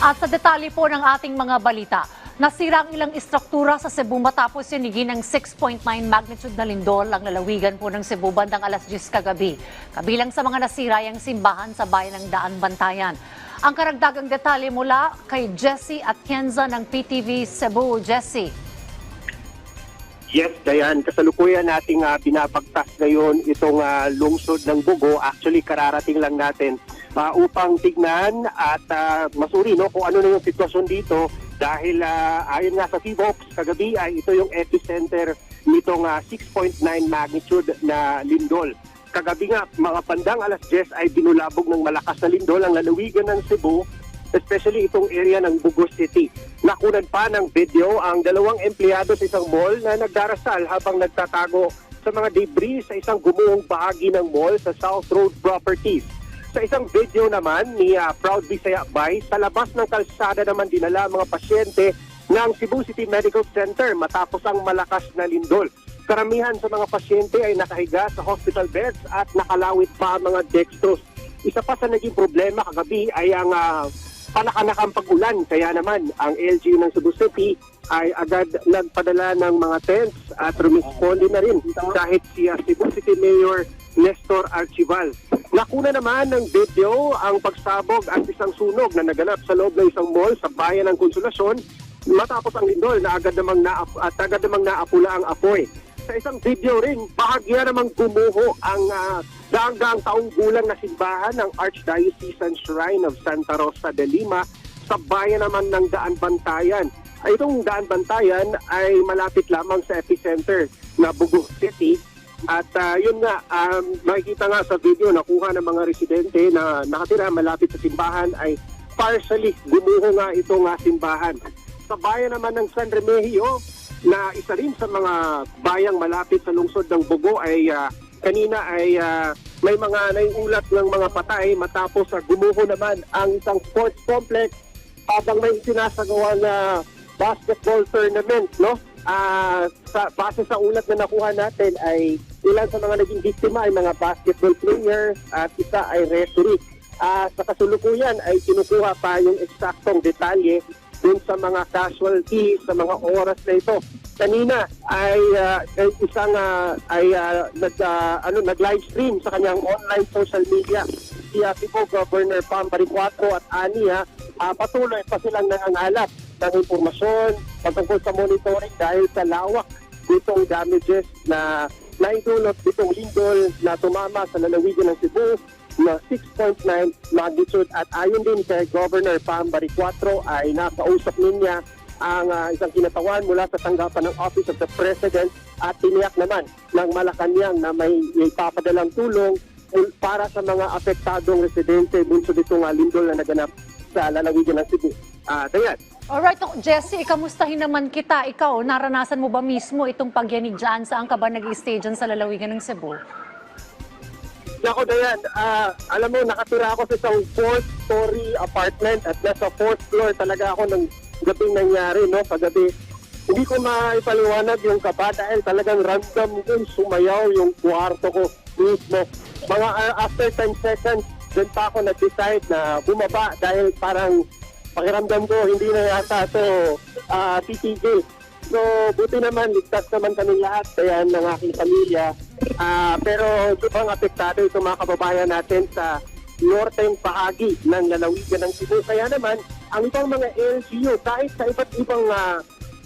At sa detalye po ng ating mga balita, nasira ang ilang istruktura sa Cebu matapos sinigi ng 6.9 magnitude na lindol ang lalawigan po ng Cebu bandang alas 10 kagabi. Kabilang sa mga nasira ang simbahan sa bayan ng Daan Bantayan. Ang karagdagang detalye mula kay Jessie at Kenza ng PTV Cebu. Jessie. Yes, Dayan, kasalukuyan nating binabagtas ngayon itong lungsod ng Bugo. Actually, kararating lang natin upang tignan at masuri kung ano na yung sitwasyon dito dahil ayon nga sa PHOX kagabi ay ito yung epicenter nitong 6.9 magnitude na lindol. Kagabi nga, mga bandang alas 10 ay binulabog ng malakas na lindol ang lalawigan ng Cebu, especially itong area ng Bugo City. Nakunan pa ng video ang dalawang empleyado sa isang mall na nagdarasal habang nagtatago sa mga debris sa isang gumuhong bahagi ng mall sa South Road Properties. Sa isang video naman ni Proud Bisaya Bay, sa labas ng kalsada naman dinala mga pasyente ng Cebu City Medical Center matapos ang malakas na lindol. Karamihan sa mga pasyente ay nakahiga sa hospital beds at nakalawit pa ang mga dextrose. Isa pa sa naging problema kagabi ay ang panakanakang pag-ulan. Kaya naman ang LGU ng Cebu City ay agad nagpadala ng mga tents at rumisponde na rin kahit si Cebu City Mayor Nestor Archival. Nakuna naman ng video ang pagsabog at isang sunog na naganap sa loob ng isang mall sa bayan ng Konsolasyon matapos ang lindol na agad namang naapula ang apoy. Sa isang video rin, bahagya namang gumuho ang daang taong gulang na simbahan ng Archdiocesan Shrine of Santa Rosa de Lima sa bayan naman ng Daan Bantayan. Itong Daan Bantayan ay malapit lamang sa epicenter na Bugo City. At yun nga, makikita nga sa video, nakuha ng mga residente na nakatira malapit sa simbahan ay partially gumuho nga itong simbahan. Sa bayan naman ng San Remigio, na isa rin sa mga bayang malapit sa lungsod ng Bugo ay kanina ay may mga naiulat ng mga patay matapos gumuho naman ang isang sports complex habang may sinasagawa na basketball tournament, no? Base sa ulat na nakuha natin ay ilan sa mga naging biktima ay mga basketball players at isa ay referee. Sa kasulukuyan ay kinukuha pa yung eksaktong detalye dun sa mga casualty sa mga oras na ito. Kanina ay isang nag-live stream sa kanyang online social media si Cebu Governor Pam Baricuatro at Ani patuloy pa silang nangangalap ng impormasyon patungkol sa monitoring dahil sa lawak nitong damages na naidulot nitong lindol na tumama sa lalawigan ng Cebu na 6.9 magnitude. At ayon din kay Governor Pam Baricuatro ay nakausap niya ang isang kinatawan mula sa tanggapan ng Office of the President at tiniyak naman ng Malacanang na may ipapadalang tulong para sa mga apektadong residente bunsod itong lindol na naganap sa lalawigan ng Cebu. Dayan. Alright, Jessie, kamustahin naman kita. Ikaw, naranasan mo ba mismo itong pagyanig dyan? Saan ka ba nag-stay dyan sa lalawigan ng Cebu? Ako, Dayan, alam mo, nakatira ako sa isang 4th story apartment at nasa 4th floor talaga ako ng gabing nangyari, no? Kagabi, hindi ko maipaliwanag yung kaba dahil talagang random din sumayaw yung kwarto ko mismo. Mga after 10 seconds, dun pa ako nag-decide na bumaba dahil parang pakiramdam ko hindi na yata ito titigil. So, buti naman, ligtas naman kami lahat, kaya ng aking pamilya. Pero subang apektado itong mga kababayan natin sa northern bahagi ng lalawigan ng Cebu. Kaya naman, ang ibang mga LGU, kahit sa iba't ibang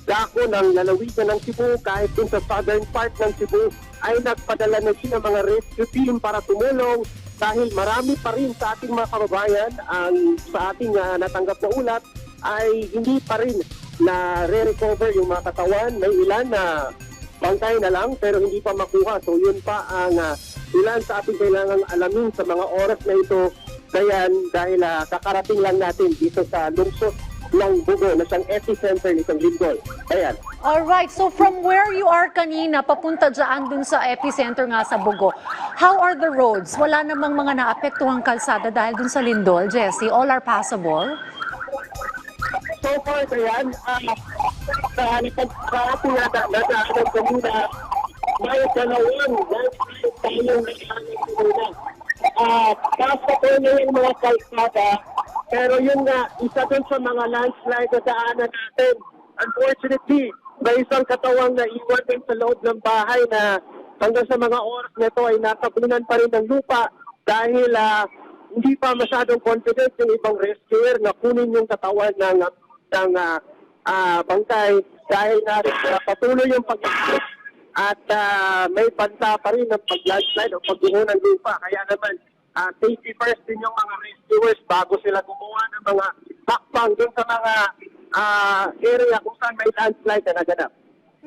dako ng lalawigan ng Cebu, kahit dun sa southern part ng Cebu, ay nagpadala na sila mga rescue team para tumulong dahil marami pa rin sa ating mga kababayan ang sa ating natanggap na ulat ay hindi pa rin na re-recover yung mga katawan. May ilan na bangkay na lang pero hindi pa makuha. So yun pa ang ilan sa ating kailangang alamin sa mga oras na ito. Dahil kakarating lang natin dito sa lungsod ng Bugo na siyang epicenter nitong lindol. Ayan. Alright, so from where you are kanina, papunta dyan dun sa epicenter nga sa Bugo, how are the roads? Wala namang mga naapektuhang kalsada dahil dun sa lindol, Jessie? All are passable? So far, Dayan, sa ating nadaanan kanina, may dalawang tayong naghahanap kanina. Tapos pa po na yung mga kalsada Pero yun nga, isa dun sa mga landslide na daanan natin. Unfortunately, may isang katawang na iwan din sa loob ng bahay na hanggang sa mga oras na ito ay natabunan pa rin ng lupa dahil hindi pa masyadong confident yung ibang rescuer na kunin yung katawan ng bangkay dahil na patuloy yung pag-ikot at may banta pa rin ng pag-landslide o pagbuho ng lupa. Kaya naman, safety first din yung mga rescuers bago sila gumawa ng mga hakbang dun sa mga area kung saan may landslide na naganap.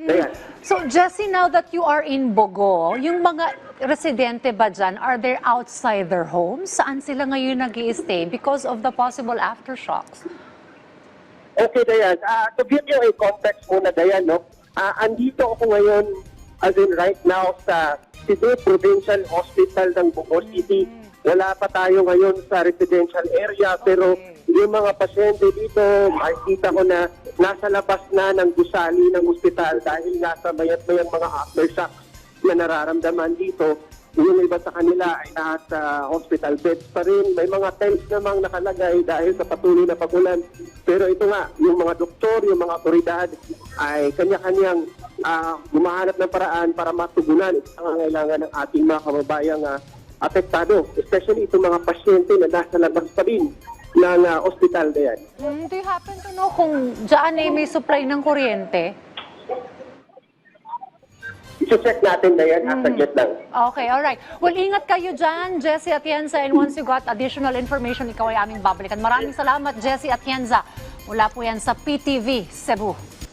Ayan. So, Jessie, now that you are in Bogo, yung mga residente ba dyan, are they outside their homes? Saan sila ngayon nag-i-stay because of the possible aftershocks? Okay, Dayan. To give you a context muna, Dayan, no? Andito ako ngayon, as in right now, sa Cebu Provincial Hospital ng Bogo City. Wala pa tayo ngayon sa residential area, pero yung mga pasyente dito, makikita ko na nasa labas na ng gusali ng ospital dahil nasa mayat-mayang mga aftershocks na nararamdaman dito. Yung iba sa kanila ay nasa hospital beds pa rin. May mga tents namang nakalagay dahil sa patuloy na pag-ulan. Pero ito nga, yung mga doktor, yung mga otoridad ay kanya-kanyang gumahanap ng paraan para matugunan ang pangangailangan ng ating mga kababayang apektado. Especially itong mga pasyente na nasa labas pa rin ng ospital na yan. Do you happen to know kung dyan ay may supply ng kuryente? I-check natin na yan, saglit lang. Okay, alright. Well, ingat kayo dyan, Jessie Atienza, and once you got additional information, ikaw ay aming babalikan. Maraming salamat, Jessie Atienza. Mula po yan sa PTV Cebu.